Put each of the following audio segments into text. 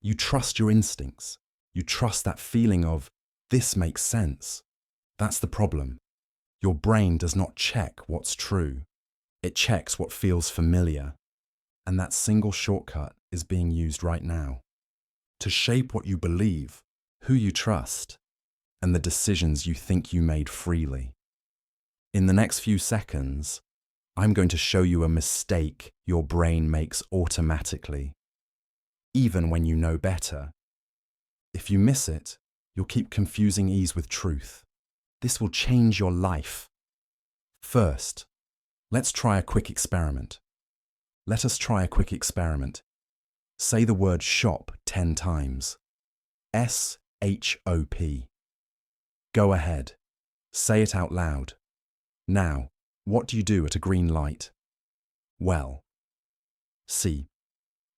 You trust your instincts. You trust that feeling of, this makes sense. That's the problem. Your brain does not check what's true. It checks what feels familiar. And that single shortcut is being used right now to shape what you believe, who you trust, and the decisions you think you made freely. In the next few seconds, I'm going to show you a mistake your brain makes automatically, even when you know better. If you miss it, you'll keep confusing ease with truth. This will change your life. First, let's try a quick experiment. Let us try a quick experiment. Say the word shop 10 times. S-H-O-P. Go ahead. Say it out loud. Now, what do you do at a green light? Well, see,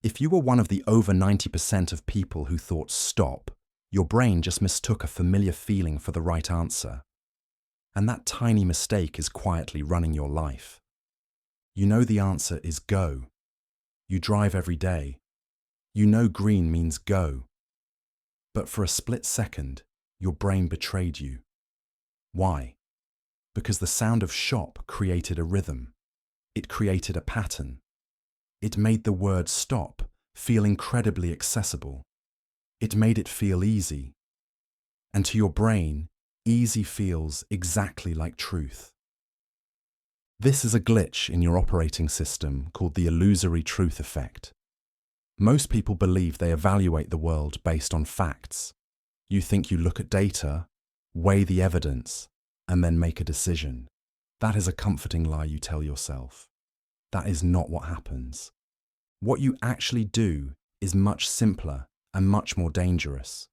if you were one of the over 90% of people who thought stop, your brain just mistook a familiar feeling for the right answer. And that tiny mistake is quietly running your life. You know the answer is go. You drive every day. You know green means go. But for a split second, your brain betrayed you. Why? Because the sound of shop created a rhythm. It created a pattern. It made the word stop feel incredibly accessible. It made it feel easy. And to your brain, easy feels exactly like truth. This is a glitch in your operating system called the illusory truth effect. Most people believe they evaluate the world based on facts. You think you look at data, weigh the evidence, and then make a decision. That is a comforting lie you tell yourself. That is not what happens. What you actually do is much simpler and much more dangerous.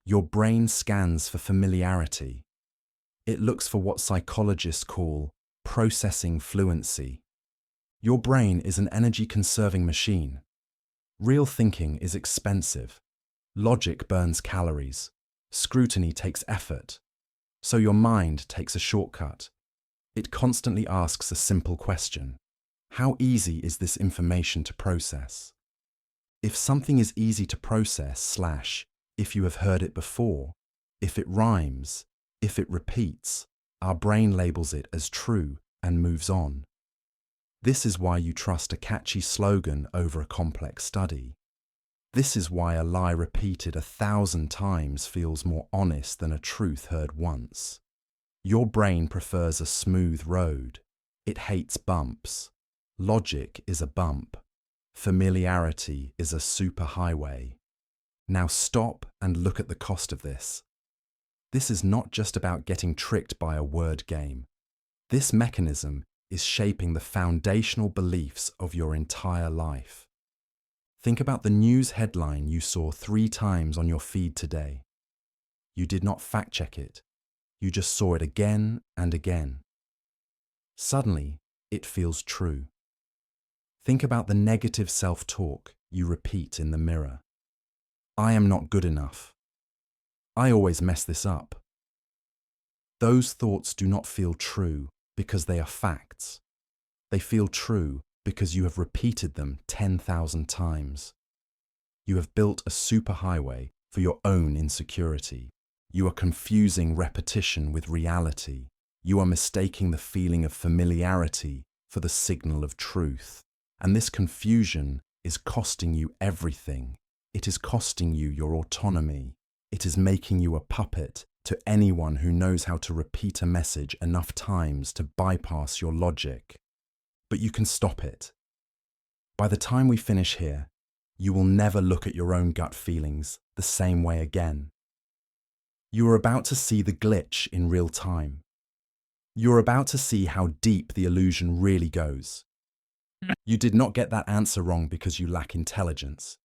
Your brain scans for familiarity. It looks for what psychologists call processing fluency. Your brain is an energy-conserving machine. Real thinking is expensive. Logic burns calories. Scrutiny takes effort. So your mind takes a shortcut. It constantly asks a simple question. How easy is this information to process? If something is easy to process / if you have heard it before, if it rhymes, if it repeats, our brain labels it as true and moves on. This is why you trust a catchy slogan over a complex study. This is why a lie repeated 1,000 times feels more honest than a truth heard once. Your brain prefers a smooth road. It hates bumps. Logic is a bump. Familiarity is a superhighway. Now stop and look at the cost of this. This is not just about getting tricked by a word game. This mechanism is shaping the foundational beliefs of your entire life. Think about the news headline you saw 3 times on your feed today. You did not fact-check it. You just saw it again and again. Suddenly, it feels true. Think about the negative self-talk you repeat in the mirror. I am not good enough. I always mess this up. Those thoughts do not feel true because they are facts. They feel true because you have repeated them 10,000 times. You have built a superhighway for your own insecurity. You are confusing repetition with reality. You are mistaking the feeling of familiarity for the signal of truth. And this confusion is costing you everything. It is costing you your autonomy. It is making you a puppet to anyone who knows how to repeat a message enough times to bypass your logic. But you can stop it. By the time we finish here, you will never look at your own gut feelings the same way again. You are about to see the glitch in real time. You are about to see how deep the illusion really goes. You did not get that answer wrong because you lack intelligence.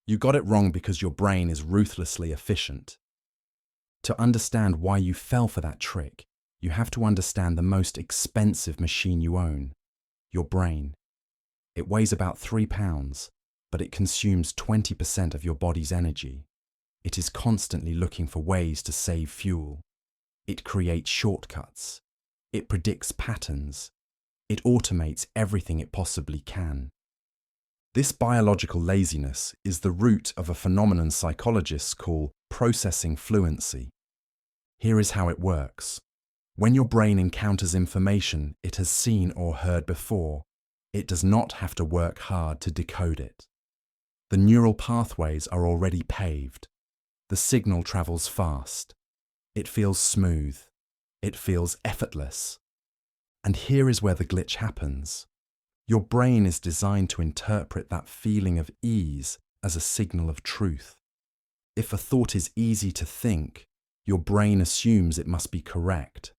You got it wrong because your brain is ruthlessly efficient. To understand why you fell for that trick, you have to understand the most expensive machine you own, your brain. It weighs about 3 pounds, but it consumes 20% of your body's energy. It is constantly looking for ways to save fuel. It creates shortcuts. It predicts patterns. It automates everything it possibly can. This biological laziness is the root of a phenomenon psychologists call processing fluency. Here is how it works. When your brain encounters information it has seen or heard before, it does not have to work hard to decode it. The neural pathways are already paved. The signal travels fast. It feels smooth. It feels effortless. And here is where the glitch happens. Your brain is designed to interpret that feeling of ease as a signal of truth. If a thought is easy to think, your brain assumes it must be correct.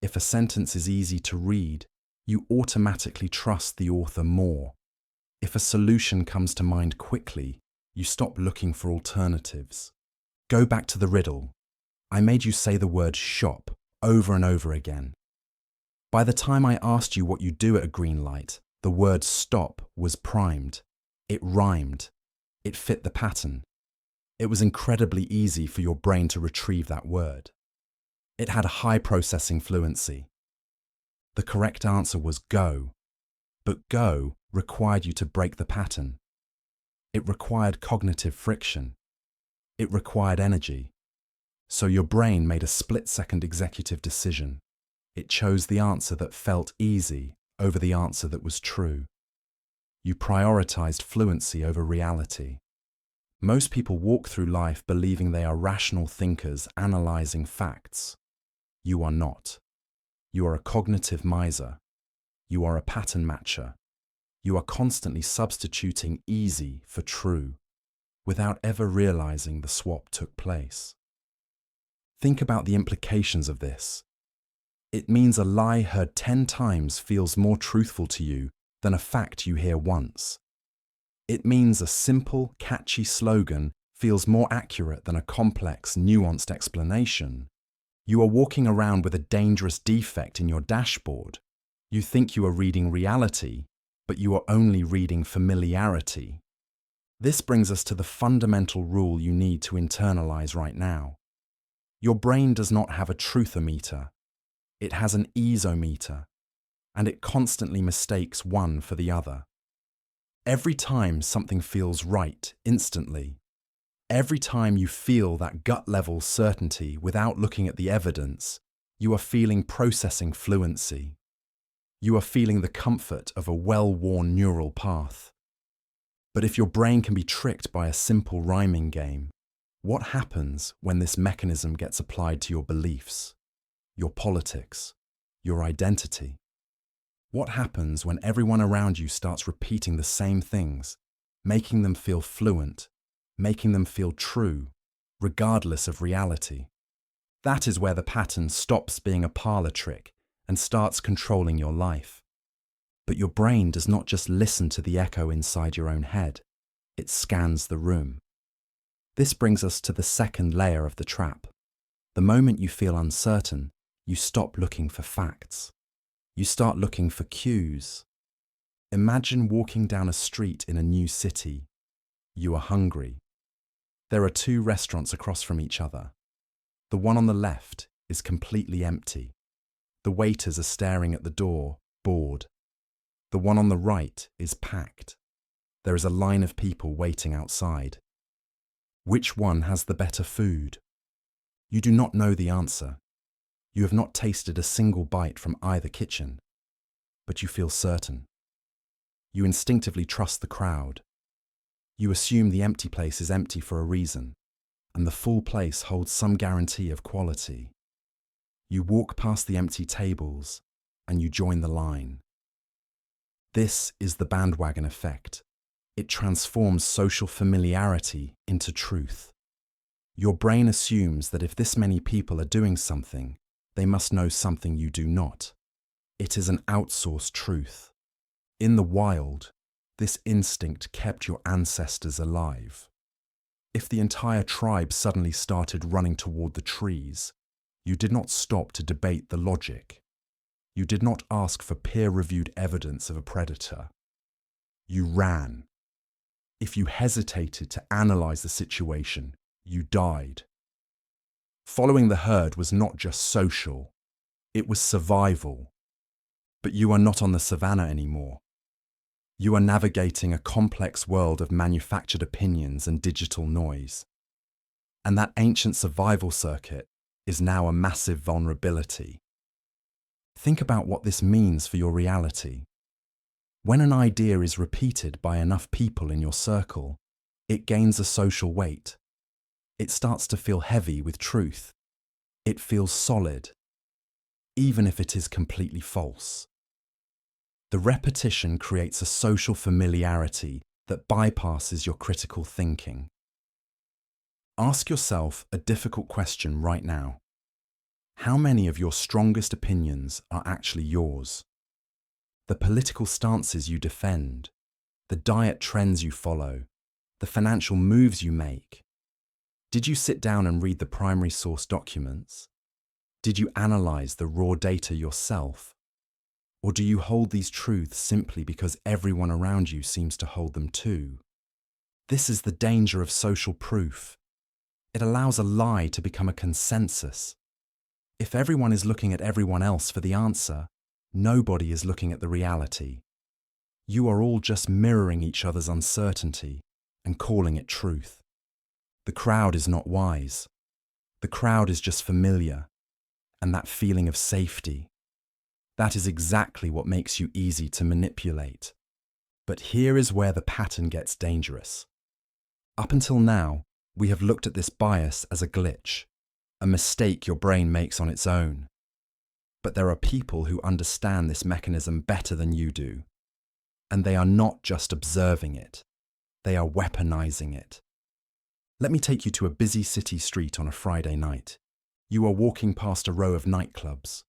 If a sentence is easy to read, you automatically trust the author more. If a solution comes to mind quickly, you stop looking for alternatives. Go back to the riddle. I made you say the word shop over and over again. By the time I asked you what you do at a green light, the word stop was primed. It rhymed. It fit the pattern. It was incredibly easy for your brain to retrieve that word. It had a high processing fluency. The correct answer was go. But go required you to break the pattern. It required cognitive friction. It required energy. So your brain made a split-second executive decision. It chose the answer that felt easy over the answer that was true. You prioritized fluency over reality. Most people walk through life believing they are rational thinkers analyzing facts. You are not. You are a cognitive miser. You are a pattern matcher. You are constantly substituting easy for true, without ever realizing the swap took place. Think about the implications of this. It means a lie heard 10 times feels more truthful to you than a fact you hear once. It means a simple, catchy slogan feels more accurate than a complex, nuanced explanation. You are walking around with a dangerous defect in your dashboard. You think you are reading reality, but you are only reading familiarity. This brings us to the fundamental rule you need to internalize right now. Your brain does not have a truthometer. It has an easometer, and it constantly mistakes one for the other. Every time something feels right instantly, every time you feel that gut-level certainty without looking at the evidence, you are feeling processing fluency. You are feeling the comfort of a well-worn neural path. But if your brain can be tricked by a simple rhyming game, what happens when this mechanism gets applied to your beliefs, your politics, your identity? What happens when everyone around you starts repeating the same things, making them feel fluent, making them feel true, regardless of reality? That is where the pattern stops being a parlor trick and starts controlling your life. But your brain does not just listen to the echo inside your own head, it scans the room. This brings us to the second layer of the trap. The moment you feel uncertain, you stop looking for facts. You start looking for cues. Imagine walking down a street in a new city. You are hungry. There are 2 restaurants across from each other. The one on the left is completely empty. The waiters are staring at the door, bored. The one on the right is packed. There is a line of people waiting outside. Which one has the better food? You do not know the answer. You have not tasted a single bite from either kitchen, but you feel certain. You instinctively trust the crowd. You assume the empty place is empty for a reason, and the full place holds some guarantee of quality. You walk past the empty tables, and you join the line. This is the bandwagon effect. It transforms social familiarity into truth. Your brain assumes that if this many people are doing something, they must know something you do not. It is an outsourced truth. In the wild, this instinct kept your ancestors alive. If the entire tribe suddenly started running toward the trees, you did not stop to debate the logic. You did not ask for peer-reviewed evidence of a predator. You ran. If you hesitated to analyze the situation, you died. Following the herd was not just social, it was survival. But you are not on the savannah anymore. You are navigating a complex world of manufactured opinions and digital noise. And that ancient survival circuit is now a massive vulnerability. Think about what this means for your reality. When an idea is repeated by enough people in your circle, it gains a social weight. It starts to feel heavy with truth. It feels solid, even if it is completely false. The repetition creates a social familiarity that bypasses your critical thinking. Ask yourself a difficult question right now. How many of your strongest opinions are actually yours? The political stances you defend, the diet trends you follow, the financial moves you make. Did you sit down and read the primary source documents? Did you analyze the raw data yourself? Or do you hold these truths simply because everyone around you seems to hold them too? This is the danger of social proof. It allows a lie to become a consensus. If everyone is looking at everyone else for the answer, nobody is looking at the reality. You are all just mirroring each other's uncertainty and calling it truth. The crowd is not wise. The crowd is just familiar, and that feeling of safety. That is exactly what makes you easy to manipulate. But here is where the pattern gets dangerous. Up until now, we have looked at this bias as a glitch, a mistake your brain makes on its own. But there are people who understand this mechanism better than you do. And they are not just observing it, they are weaponizing it. Let me take you to a busy city street on a Friday night. You are walking past a row of nightclubs.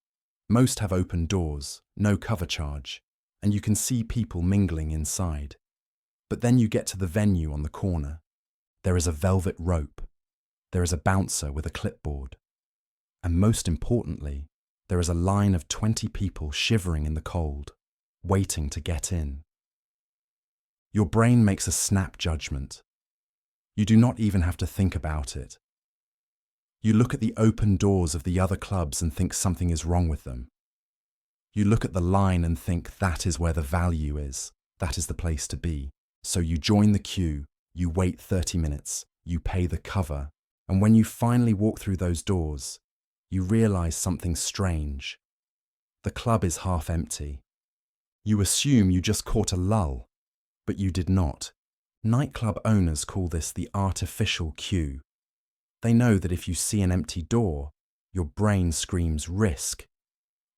Most have open doors, no cover charge, and you can see people mingling inside. But then you get to the venue on the corner. There is a velvet rope. There is a bouncer with a clipboard. And most importantly, there is a line of 20 people shivering in the cold, waiting to get in. Your brain makes a snap judgment. You do not even have to think about it. You look at the open doors of the other clubs and think something is wrong with them. You look at the line and think that is where the value is. That is the place to be. So you join the queue, you wait 30 minutes, you pay the cover, and when you finally walk through those doors, you realize something strange. The club is half empty. You assume you just caught a lull, but you did not. Nightclub owners call this the artificial queue. They know that if you see an empty door, your brain screams risk.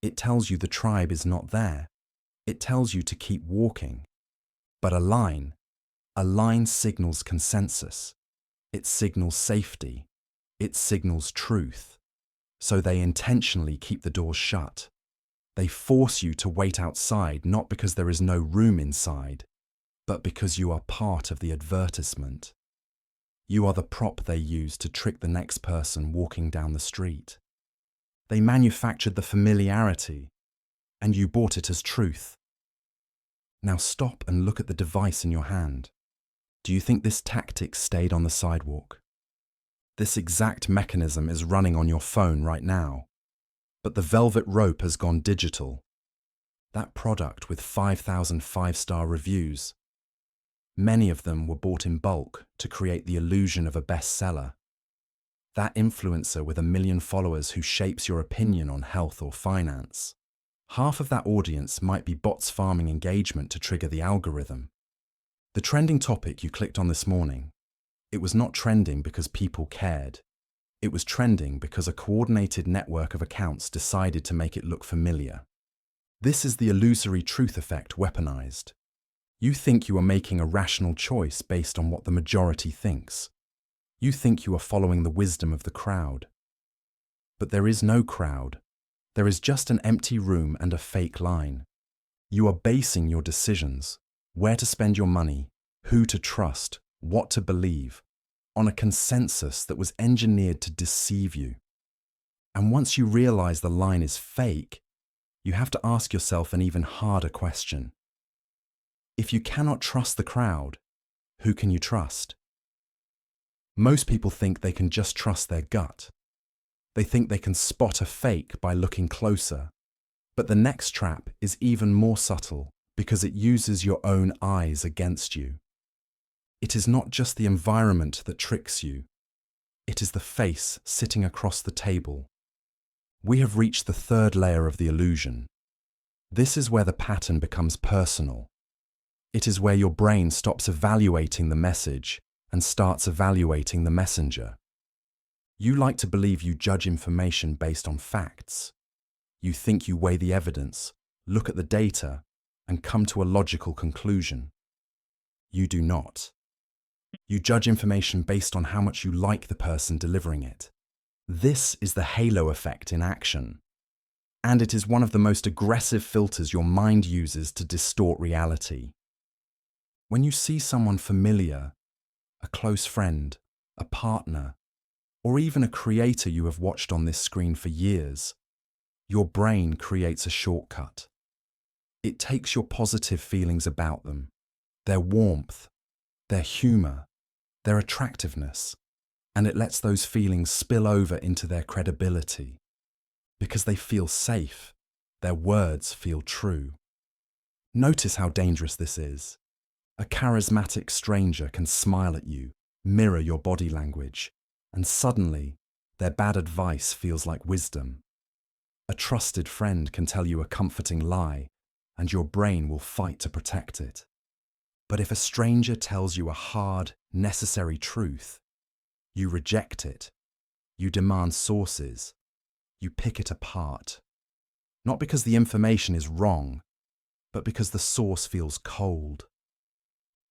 It tells you the tribe is not there. It tells you to keep walking. But a line signals consensus. It signals safety. It signals truth. So they intentionally keep the doors shut. They force you to wait outside not because there is no room inside, but because you are part of the advertisement. You are the prop they use to trick the next person walking down the street. They manufactured the familiarity, and you bought it as truth. Now stop and look at the device in your hand. Do you think this tactic stayed on the sidewalk? This exact mechanism is running on your phone right now. But the velvet rope has gone digital. That product with 5,000 five-star reviews, many of them were bought in bulk to create the illusion of a bestseller. That influencer with 1 million followers who shapes your opinion on health or finance. Half of that audience might be bots farming engagement to trigger the algorithm. The trending topic you clicked on this morning, it was not trending because people cared. It was trending because a coordinated network of accounts decided to make it look familiar. This is the illusory truth effect weaponized. You think you are making a rational choice based on what the majority thinks. You think you are following the wisdom of the crowd. But there is no crowd. There is just an empty room and a fake line. You are basing your decisions, where to spend your money, who to trust, what to believe, on a consensus that was engineered to deceive you. And once you realize the line is fake, you have to ask yourself an even harder question. If you cannot trust the crowd, who can you trust? Most people think they can just trust their gut. They think they can spot a fake by looking closer. But the next trap is even more subtle because it uses your own eyes against you. It is not just the environment that tricks you. It is the face sitting across the table. We have reached the third layer of the illusion. This is where the pattern becomes personal. It is where your brain stops evaluating the message and starts evaluating the messenger. You like to believe you judge information based on facts. You think you weigh the evidence, look at the data, and come to a logical conclusion. You do not. You judge information based on how much you like the person delivering it. This is the halo effect in action. And it is one of the most aggressive filters your mind uses to distort reality. When you see someone familiar, a close friend, a partner, or even a creator you have watched on this screen for years, your brain creates a shortcut. It takes your positive feelings about them, their warmth, their humor, their attractiveness, and it lets those feelings spill over into their credibility. Because they feel safe, their words feel true. Notice how dangerous this is. A charismatic stranger can smile at you, mirror your body language, and suddenly, their bad advice feels like wisdom. A trusted friend can tell you a comforting lie, and your brain will fight to protect it. But if a stranger tells you a hard, necessary truth, you reject it. You demand sources. You pick it apart. Not because the information is wrong, but because the source feels cold.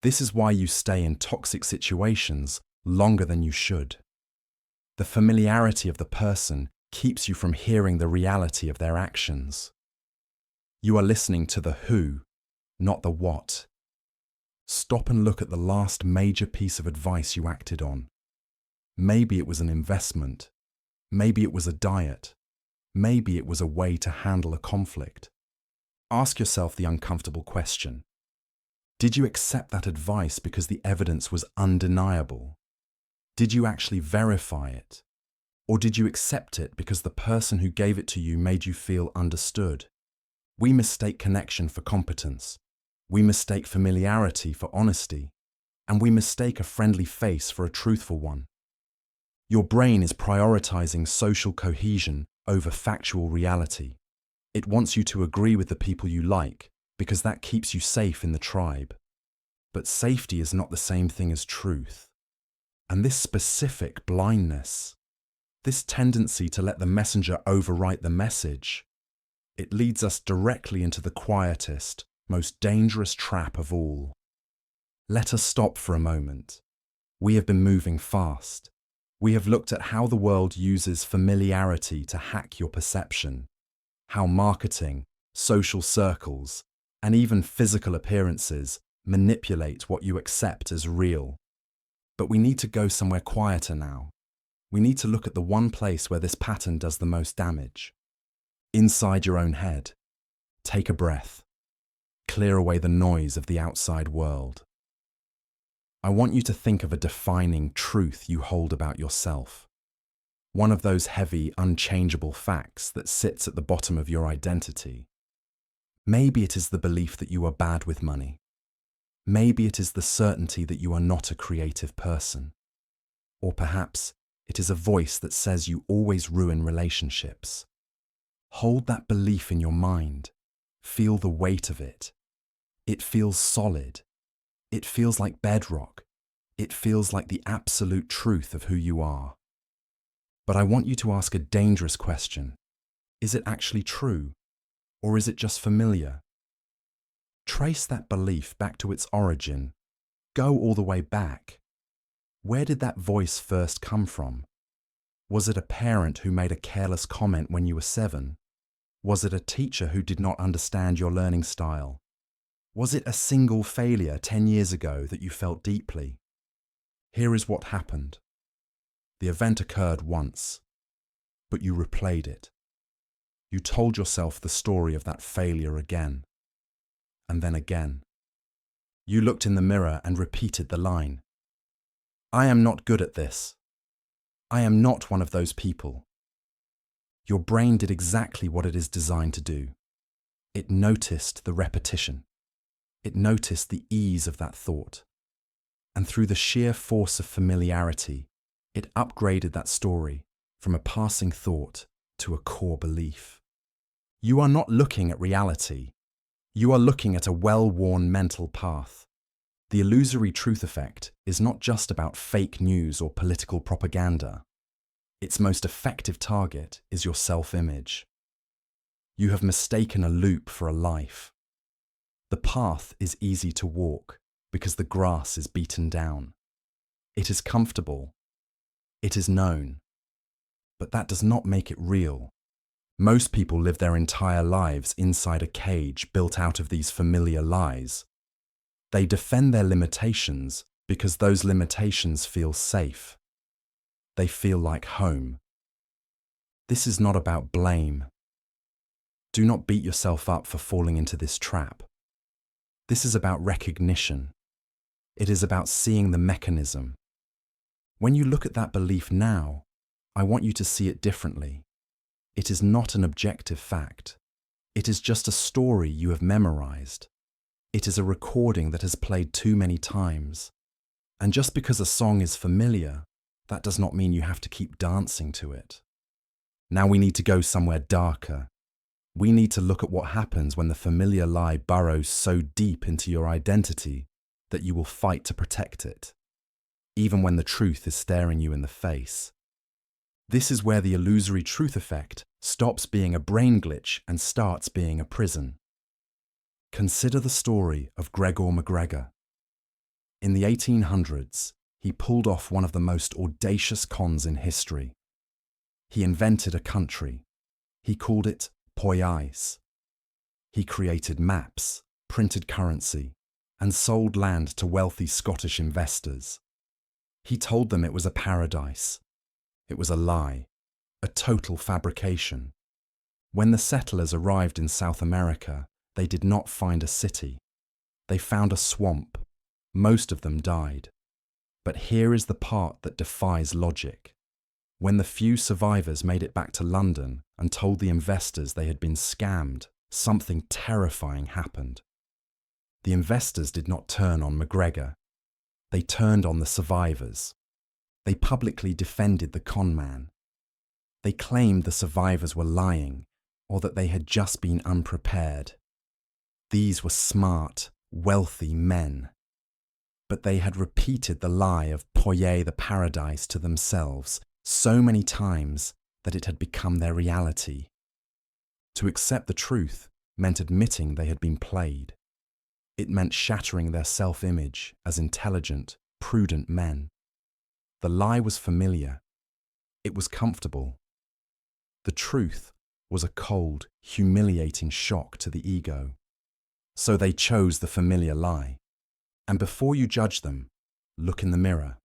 This is why you stay in toxic situations longer than you should. The familiarity of the person keeps you from hearing the reality of their actions. You are listening to the who, not the what. Stop and look at the last major piece of advice you acted on. Maybe it was an investment. Maybe it was a diet. Maybe it was a way to handle a conflict. Ask yourself the uncomfortable question. Did you accept that advice because the evidence was undeniable? Did you actually verify it? Or did you accept it because the person who gave it to you made you feel understood? We mistake connection for competence. We mistake familiarity for honesty. And we mistake a friendly face for a truthful one. Your brain is prioritizing social cohesion over factual reality. It wants you to agree with the people you like because that keeps you safe in the tribe. But safety is not the same thing as truth. And this specific blindness, this tendency to let the messenger overwrite the message, it leads us directly into the quietest, most dangerous trap of all. Let us stop for a moment. We have been moving fast. We have looked at how the world uses familiarity to hack your perception, how marketing, social circles, and even physical appearances manipulate what you accept as real. But we need to go somewhere quieter now. We need to look at the one place where this pattern does the most damage. Inside your own head. Take a breath. Clear away the noise of the outside world. I want you to think of a defining truth you hold about yourself. One of those heavy, unchangeable facts that sits at the bottom of your identity. Maybe it is the belief that you are bad with money. Maybe it is the certainty that you are not a creative person. Or perhaps it is a voice that says you always ruin relationships. Hold that belief in your mind. Feel the weight of it. It feels solid. It feels like bedrock. It feels like the absolute truth of who you are. But I want you to ask a dangerous question. Is it actually true? Or is it just familiar? Trace that belief back to its origin. Go all the way back. Where did that voice first come from? Was it a parent who made a careless comment when you were 7? Was it a teacher who did not understand your learning style? Was it a single failure 10 years ago that you felt deeply? Here is what happened. The event occurred once, but you replayed it. You told yourself the story of that failure again, and then again. You looked in the mirror and repeated the line. I am not good at this. I am not one of those people. Your brain did exactly what it is designed to do. It noticed the repetition. It noticed the ease of that thought. And through the sheer force of familiarity, it upgraded that story from a passing thought to a core belief. You are not looking at reality. You are looking at a well-worn mental path. The illusory truth effect is not just about fake news or political propaganda. Its most effective target is your self-image. You have mistaken a loop for a life. The path is easy to walk because the grass is beaten down. It is comfortable. It is known. But that does not make it real. Most people live their entire lives inside a cage built out of these familiar lies. They defend their limitations because those limitations feel safe. They feel like home. This is not about blame. Do not beat yourself up for falling into this trap. This is about recognition. It is about seeing the mechanism. When you look at that belief now, I want you to see it differently. It is not an objective fact. It is just a story you have memorized. It is a recording that has played too many times. And just because a song is familiar, that does not mean you have to keep dancing to it. Now we need to go somewhere darker. We need to look at what happens when the familiar lie burrows so deep into your identity that you will fight to protect it, even when the truth is staring you in the face. This is where the illusory truth effect stops being a brain glitch and starts being a prison. Consider the story of Gregor MacGregor. In the 1800s, he pulled off one of the most audacious cons in history. He invented a country. He called it Poyais. He created maps, printed currency, and sold land to wealthy Scottish investors. He told them it was a paradise. It was a lie, a total fabrication. When the settlers arrived in South America, they did not find a city. They found a swamp. Most of them died. But here is the part that defies logic. When the few survivors made it back to London and told the investors they had been scammed, something terrifying happened. The investors did not turn on MacGregor. They turned on the survivors. They publicly defended the con man. They claimed the survivors were lying or that they had just been unprepared. These were smart, wealthy men. But they had repeated the lie of Poyais the paradise to themselves so many times that it had become their reality. To accept the truth meant admitting they had been played. It meant shattering their self-image as intelligent, prudent men. The lie was familiar. It was comfortable. The truth was a cold, humiliating shock to the ego. So they chose the familiar lie. And before you judge them, look in the mirror.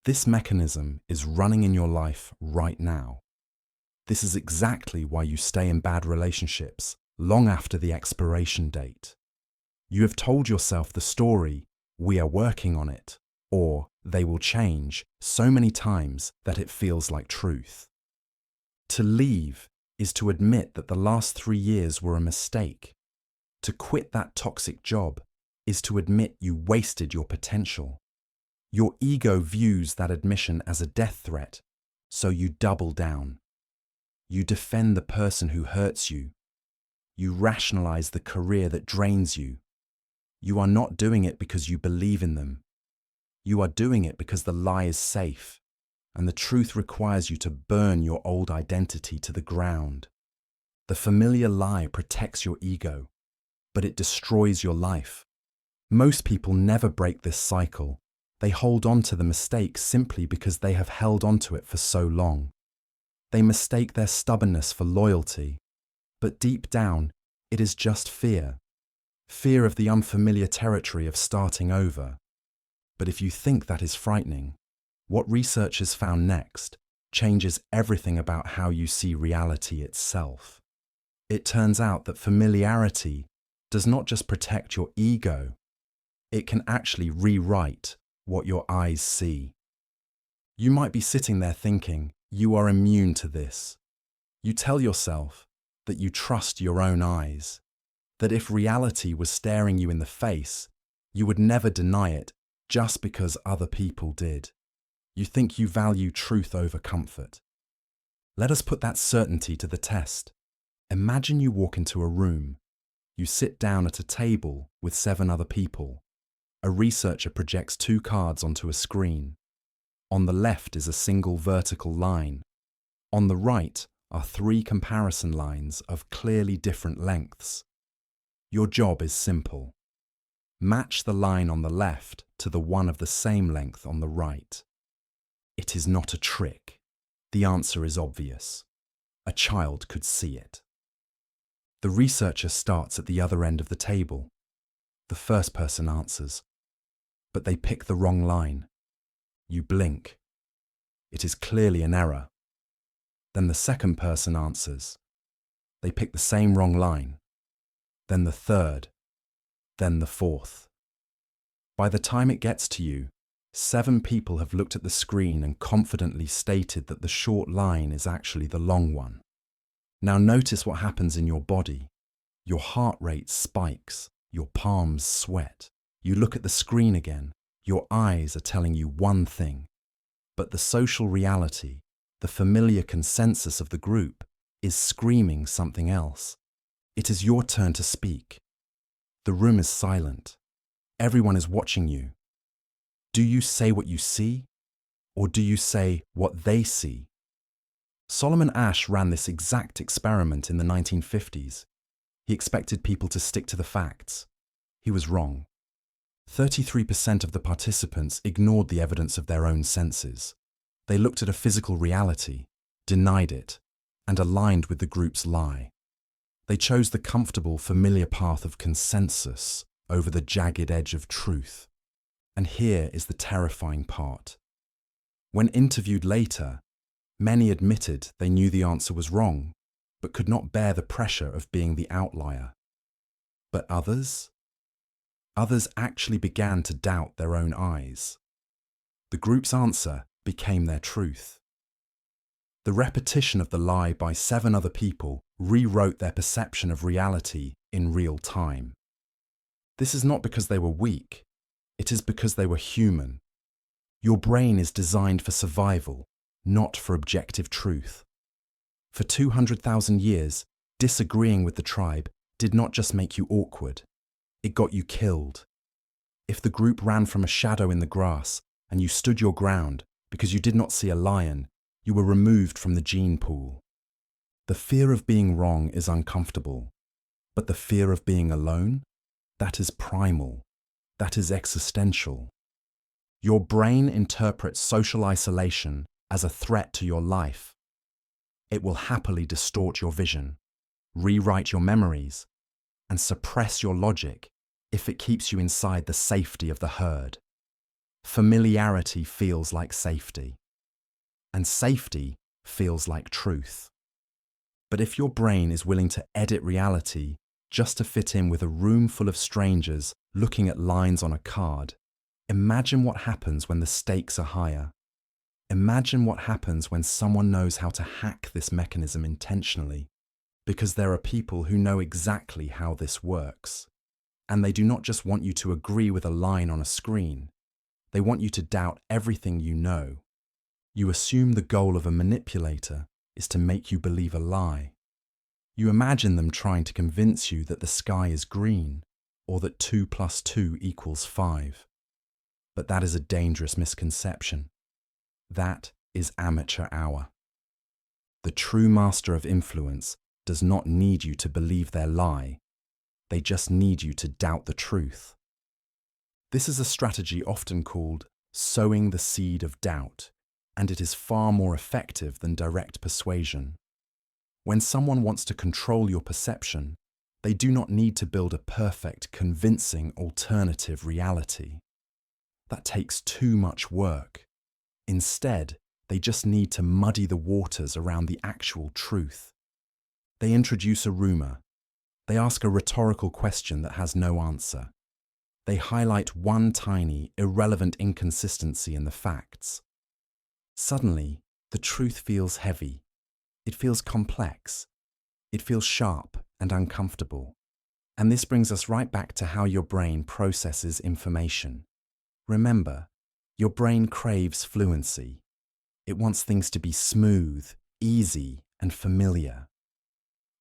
This mechanism is running in your life right now. This is exactly why you stay in bad relationships long after the expiration date. You have told yourself the story, "We are working on it," or "They will change," so many times that it feels like truth. To leave is to admit that the last 3 years were a mistake. To quit that toxic job is to admit you wasted your potential. Your ego views that admission as a death threat, so you double down. You defend the person who hurts you. You rationalize the career that drains you. You are not doing it because you believe in them. You are doing it because the lie is safe, and the truth requires you to burn your old identity to the ground. The familiar lie protects your ego, but it destroys your life. Most people never break this cycle. They hold on to the mistake simply because they have held on to it for so long. They mistake their stubbornness for loyalty, but deep down, it is just fear. Fear of the unfamiliar territory of starting over. But if you think that is frightening, what research has found next changes everything about how you see reality itself. It turns out that familiarity does not just protect your ego, it can actually rewrite what your eyes see. You might be sitting there thinking, you are immune to this. You tell yourself that you trust your own eyes. That if reality was staring you in the face, you would never deny it just because other people did. You think you value truth over comfort. Let us put that certainty to the test. Imagine you walk into a room. You sit down at a table with 7 other people. A researcher projects 2 cards onto a screen. On the left is a single vertical line. On the right are 3 comparison lines of clearly different lengths. Your job is simple. Match the line on the left to the one of the same length on the right. It is not a trick. The answer is obvious. A child could see it. The researcher starts at the other end of the table. The first person answers, but they pick the wrong line. You blink. It is clearly an error. Then the second person answers. They pick the same wrong line. Then the third. Then the fourth. By the time it gets to you, 7 people have looked at the screen and confidently stated that the short line is actually the long one. Now notice what happens in your body. Your heart rate spikes, your palms sweat. You look at the screen again, your eyes are telling you one thing. But the social reality, the familiar consensus of the group, is screaming something else. It is your turn to speak. The room is silent. Everyone is watching you. Do you say what you see, or do you say what they see? Solomon Asch ran this exact experiment in the 1950s. He expected people to stick to the facts. He was wrong. 33% of the participants ignored the evidence of their own senses. They looked at a physical reality, denied it, and aligned with the group's lie. They chose the comfortable, familiar path of consensus over the jagged edge of truth. And here is the terrifying part. When interviewed later, many admitted they knew the answer was wrong, but could not bear the pressure of being the outlier. But others? Others actually began to doubt their own eyes. The group's answer became their truth. The repetition of the lie by 7 other people rewrote their perception of reality in real time. This is not because they were weak. It is because they were human. Your brain is designed for survival, not for objective truth. For 200,000 years, disagreeing with the tribe did not just make you awkward, it got you killed. If the group ran from a shadow in the grass and you stood your ground because you did not see a lion, you were removed from the gene pool. The fear of being wrong is uncomfortable, but the fear of being alone? That is primal. That is existential. Your brain interprets social isolation as a threat to your life. It will happily distort your vision, rewrite your memories, and suppress your logic if it keeps you inside the safety of the herd. Familiarity feels like safety, and safety feels like truth. But if your brain is willing to edit reality just to fit in with a room full of strangers looking at lines on a card, imagine what happens when the stakes are higher. Imagine what happens when someone knows how to hack this mechanism intentionally, because there are people who know exactly how this works. And they do not just want you to agree with a line on a screen. They want you to doubt everything you know. You assume the goal of a manipulator is to make you believe a lie. You imagine them trying to convince you that the sky is green, or that 2 + 2 = 5. But that is a dangerous misconception. That is amateur hour. The true master of influence does not need you to believe their lie. They just need you to doubt the truth. This is a strategy often called sowing the seed of doubt, and it is far more effective than direct persuasion. When someone wants to control your perception, they do not need to build a perfect, convincing alternative reality. That takes too much work. Instead, they just need to muddy the waters around the actual truth. They introduce a rumor. They ask a rhetorical question that has no answer. They highlight one tiny, irrelevant inconsistency in the facts. Suddenly, the truth feels heavy. It feels complex. It feels sharp and uncomfortable. And this brings us right back to how your brain processes information. Remember, your brain craves fluency. It wants things to be smooth, easy, and familiar.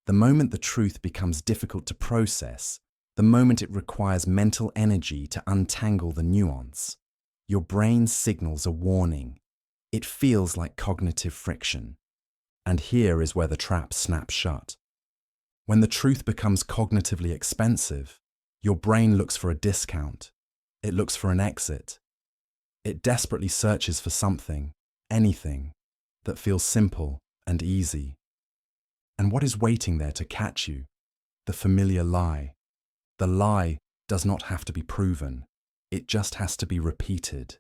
The moment the truth becomes difficult to process, the moment it requires mental energy to untangle the nuance, your brain signals a warning. It feels like cognitive friction. And here is where the trap snaps shut. When the truth becomes cognitively expensive, your brain looks for a discount. It looks for an exit. It desperately searches for something, anything, that feels simple and easy. And what is waiting there to catch you? The familiar lie. The lie does not have to be proven. It just has to be repeated.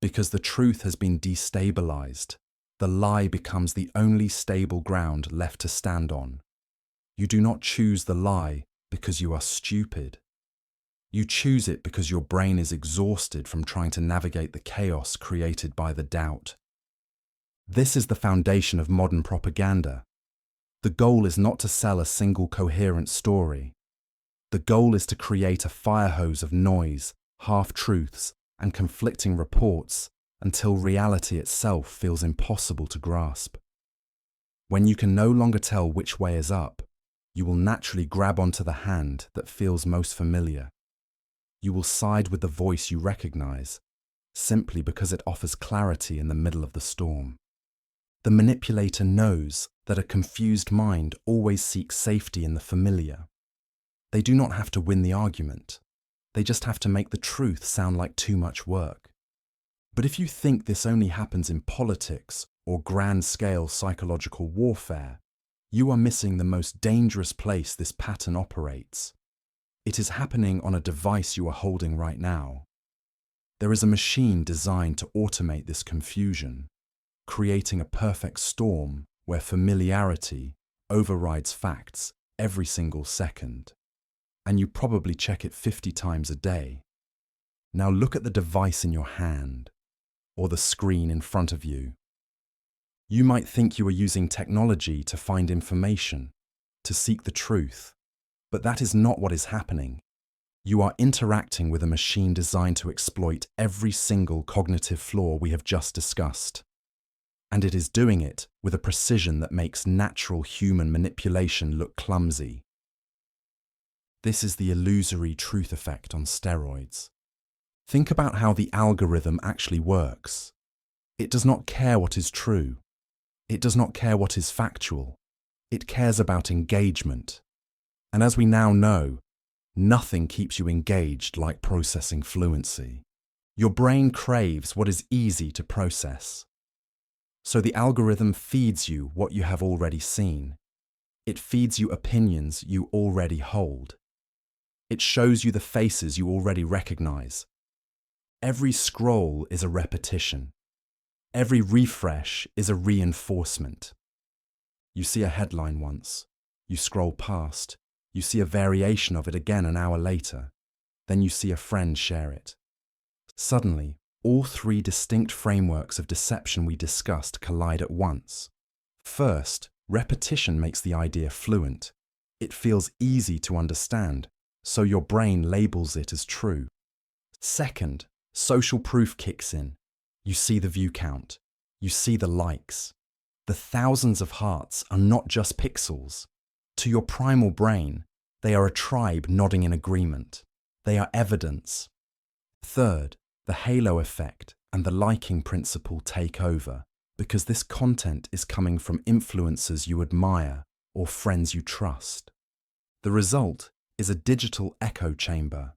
Because the truth has been destabilized, the lie becomes the only stable ground left to stand on. You do not choose the lie because you are stupid. You choose it because your brain is exhausted from trying to navigate the chaos created by the doubt. This is the foundation of modern propaganda. The goal is not to sell a single coherent story. The goal is to create a fire hose of noise, half-truths, and conflicting reports until reality itself feels impossible to grasp. When you can no longer tell which way is up, you will naturally grab onto the hand that feels most familiar. You will side with the voice you recognize, simply because it offers clarity in the middle of the storm. The manipulator knows that a confused mind always seeks safety in the familiar. They do not have to win the argument. They just have to make the truth sound like too much work. But if you think this only happens in politics or grand-scale psychological warfare, you are missing the most dangerous place this pattern operates. It is happening on a device you are holding right now. There is a machine designed to automate this confusion, creating a perfect storm where familiarity overrides facts every single second. And you probably check it 50 times a day. Now look at the device in your hand, or the screen in front of you. You might think you are using technology to find information, to seek the truth, but that is not what is happening. You are interacting with a machine designed to exploit every single cognitive flaw we have just discussed. And it is doing it with a precision that makes natural human manipulation look clumsy. This is the illusory truth effect on steroids. Think about how the algorithm actually works. It does not care what is true. It does not care what is factual. It cares about engagement. And as we now know, nothing keeps you engaged like processing fluency. Your brain craves what is easy to process. So the algorithm feeds you what you have already seen. It feeds you opinions you already hold. It shows you the faces you already recognize. Every scroll is a repetition. Every refresh is a reinforcement. You see a headline once. You scroll past. You see a variation of it again an hour later. Then you see a friend share it. Suddenly, all three distinct frameworks of deception we discussed collide at once. First, repetition makes the idea fluent. It feels easy to understand, so your brain labels it as true. Second, social proof kicks in. You see the view count. You see the likes. The thousands of hearts are not just pixels. To your primal brain, they are a tribe nodding in agreement. They are evidence. Third, the halo effect and the liking principle take over, because this content is coming from influencers you admire or friends you trust. The result is a digital echo chamber.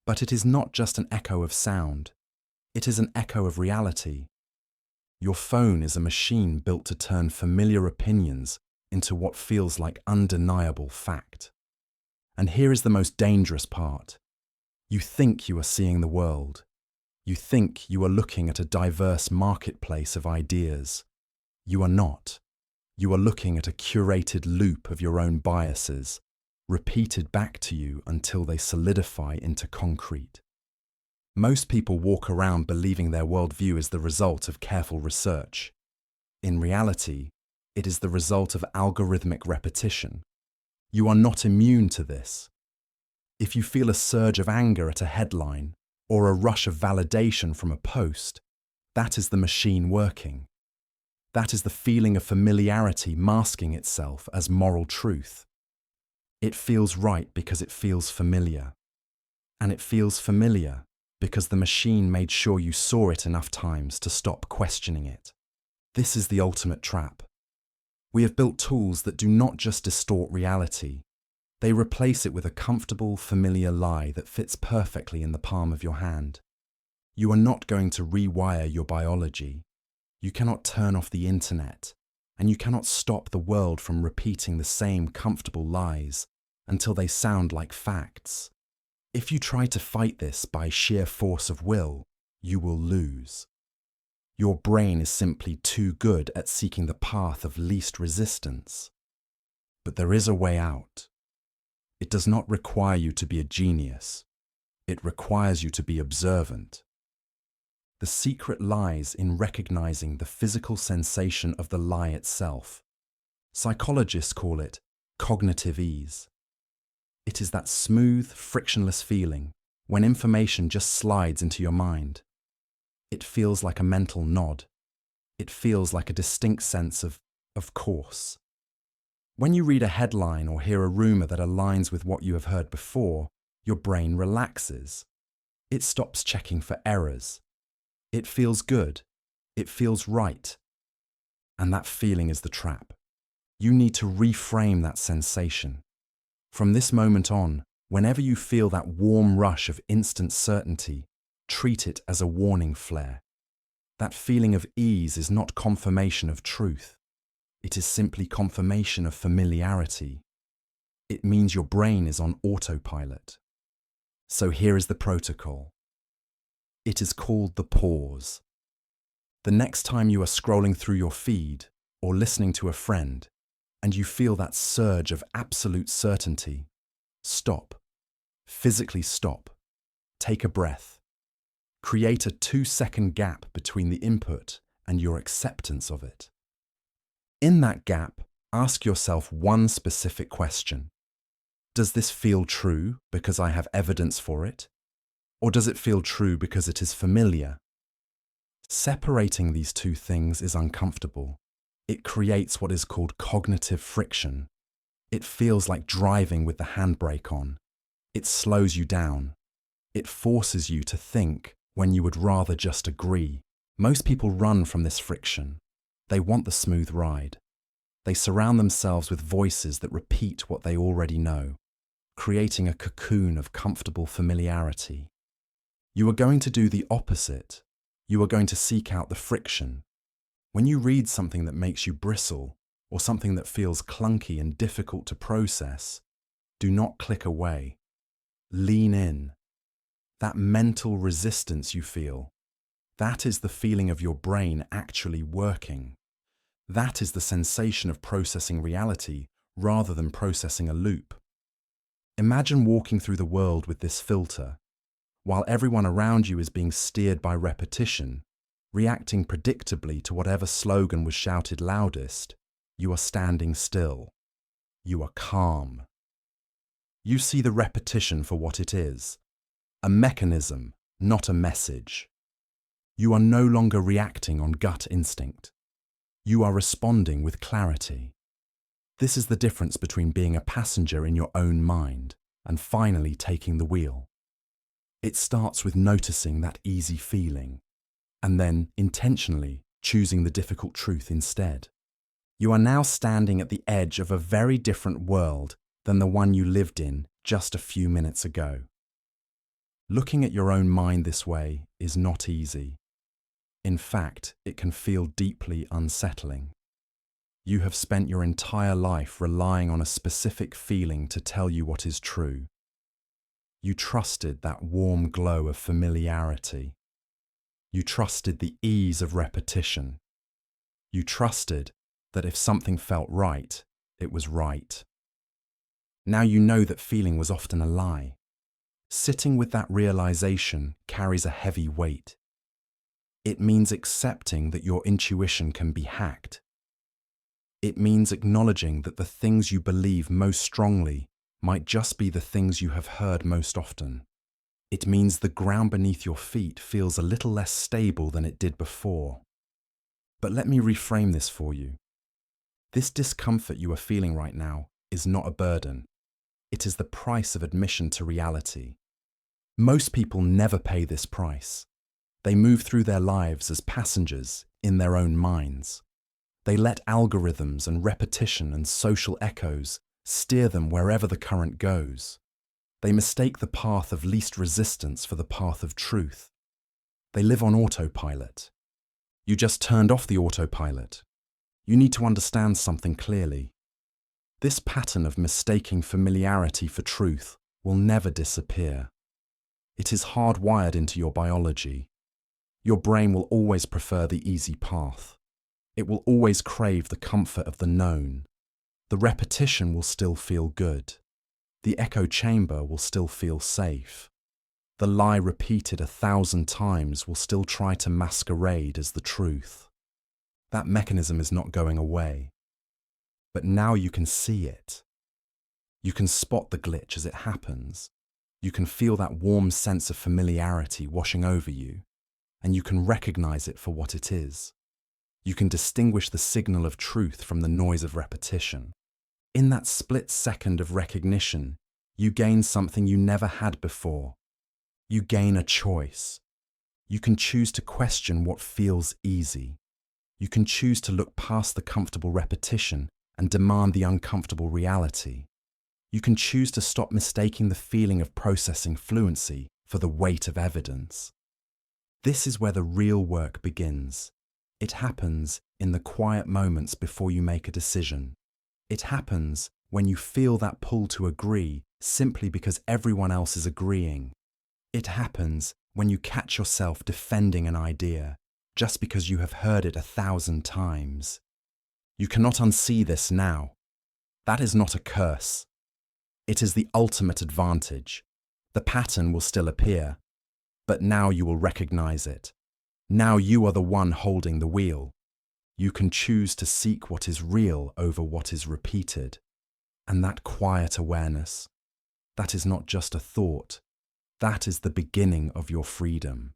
But it is not just an echo of sound. It is an echo of reality. Your phone is a machine built to turn familiar opinions into what feels like undeniable fact. And here is the most dangerous part. You think you are seeing the world. You think you are looking at a diverse marketplace of ideas. You are not. You are looking at a curated loop of your own biases, repeated back to you until they solidify into concrete. Most people walk around believing their worldview is the result of careful research. In reality, it is the result of algorithmic repetition. You are not immune to this. If you feel a surge of anger at a headline or a rush of validation from a post, that is the machine working. That is the feeling of familiarity masking itself as moral truth. It feels right because it feels familiar. And it feels familiar because the machine made sure you saw it enough times to stop questioning it. This is the ultimate trap. We have built tools that do not just distort reality, they replace it with a comfortable, familiar lie that fits perfectly in the palm of your hand. You are not going to rewire your biology. You cannot turn off the internet, and you cannot stop the world from repeating the same comfortable lies until they sound like facts. If you try to fight this by sheer force of will, you will lose. Your brain is simply too good at seeking the path of least resistance. But there is a way out. It does not require you to be a genius. It requires you to be observant. The secret lies in recognizing the physical sensation of the lie itself. Psychologists call it cognitive ease. It is that smooth, frictionless feeling when information just slides into your mind. It feels like a mental nod. It feels like a distinct sense of course. When you read a headline or hear a rumor that aligns with what you have heard before, your brain relaxes. It stops checking for errors. It feels good. It feels right. And that feeling is the trap. You need to reframe that sensation. From this moment on, whenever you feel that warm rush of instant certainty, treat it as a warning flare. That feeling of ease is not confirmation of truth. It is simply confirmation of familiarity. It means your brain is on autopilot. So here is the protocol. It is called the pause. The next time you are scrolling through your feed or listening to a friend, and you feel that surge of absolute certainty, stop. Physically stop. Take a breath. Create a 2-second gap between the input and your acceptance of it. In that gap, ask yourself one specific question. Does this feel true because I have evidence for it? Or does it feel true because it is familiar? Separating these two things is uncomfortable. It creates what is called cognitive friction. It feels like driving with the handbrake on. It slows you down. It forces you to think when you would rather just agree. Most people run from this friction. They want the smooth ride. They surround themselves with voices that repeat what they already know, creating a cocoon of comfortable familiarity. You are going to do the opposite. You are going to seek out the friction. When you read something that makes you bristle, or something that feels clunky and difficult to process, do not click away. Lean in. That mental resistance you feel, that is the feeling of your brain actually working. That is the sensation of processing reality rather than processing a loop. Imagine walking through the world with this filter. While everyone around you is being steered by repetition, reacting predictably to whatever slogan was shouted loudest, you are standing still. You are calm. You see the repetition for what it is, a mechanism, not a message. You are no longer reacting on gut instinct. You are responding with clarity. This is the difference between being a passenger in your own mind and finally taking the wheel. It starts with noticing that easy feeling, and then intentionally choosing the difficult truth instead. You are now standing at the edge of a very different world than the one you lived in just a few minutes ago. Looking at your own mind this way is not easy. In fact, it can feel deeply unsettling. You have spent your entire life relying on a specific feeling to tell you what is true. You trusted that warm glow of familiarity. You trusted the ease of repetition. You trusted that if something felt right, it was right. Now you know that feeling was often a lie. Sitting with that realization carries a heavy weight. It means accepting that your intuition can be hacked. It means acknowledging that the things you believe most strongly might just be the things you have heard most often. It means the ground beneath your feet feels a little less stable than it did before. But let me reframe this for you. This discomfort you are feeling right now is not a burden. It is the price of admission to reality. Most people never pay this price. They move through their lives as passengers in their own minds. They let algorithms and repetition and social echoes steer them wherever the current goes. They mistake the path of least resistance for the path of truth. They live on autopilot. You just turned off the autopilot. You need to understand something clearly. This pattern of mistaking familiarity for truth will never disappear. It is hardwired into your biology. Your brain will always prefer the easy path. It will always crave the comfort of the known. The repetition will still feel good. The echo chamber will still feel safe. The lie repeated 1,000 times will still try to masquerade as the truth. That mechanism is not going away. But now you can see it. You can spot the glitch as it happens. You can feel that warm sense of familiarity washing over you, and you can recognize it for what it is. You can distinguish the signal of truth from the noise of repetition. In that split second of recognition, you gain something you never had before. You gain a choice. You can choose to question what feels easy. You can choose to look past the comfortable repetition and demand the uncomfortable reality. You can choose to stop mistaking the feeling of processing fluency for the weight of evidence. This is where the real work begins. It happens in the quiet moments before you make a decision. It happens when you feel that pull to agree simply because everyone else is agreeing. It happens when you catch yourself defending an idea just because you have heard it 1,000 times. You cannot unsee this now. That is not a curse. It is the ultimate advantage. The pattern will still appear, but now you will recognize it. Now you are the one holding the wheel. You can choose to seek what is real over what is repeated. And that quiet awareness, that is not just a thought. That is the beginning of your freedom.